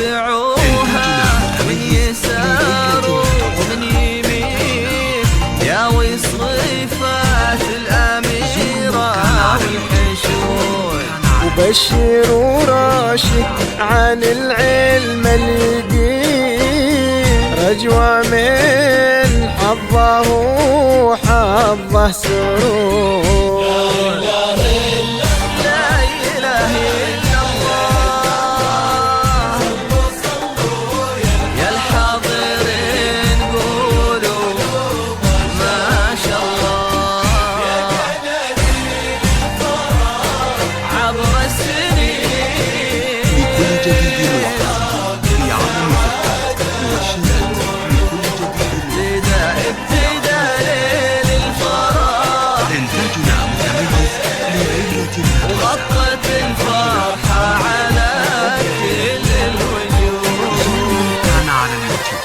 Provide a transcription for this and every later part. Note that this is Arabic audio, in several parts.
ودعوها من يسار ومن يمين يا وصفات الأميرة والحشود. وبشر وراشد عن العلم اليقين رجوة من حظه وحظه سرور. وغطت الفرحة على كل الوجوه. كان على اليوتيوب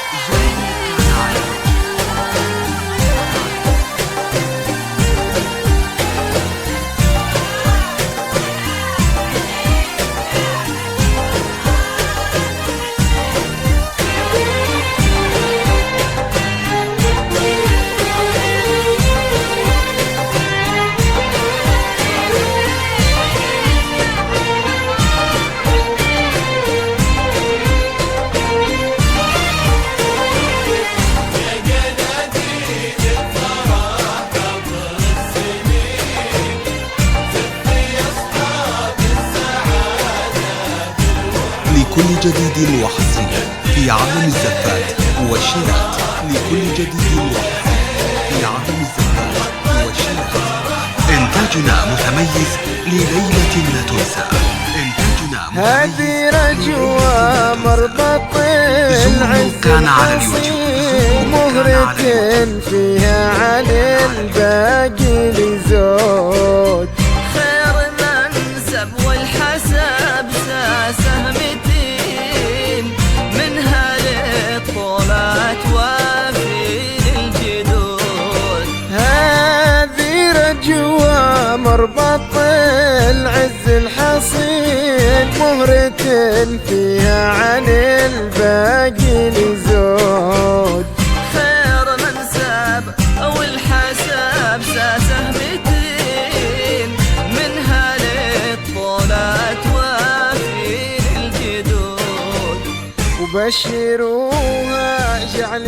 لكل جديد وحصري في عالم الزفات والشيلات. لكل جديد وحصري في عالم الزفات والشيلات. إنتاجنا متميز لليلة لا تنسى. إنتاجنا هذه رجوة مربط العز كان على اليوتيوب مهرة فيها عن الباقي لزود. خير منسب والحسب سهمتين منها للطولات وفي الجدود. هذه رجوة مربط العز الحصين مهرة فيها عن الباقي لزود. خير منسب أو الحسب سهمتين منها للطولات وفي الجدود. وبشروها جعل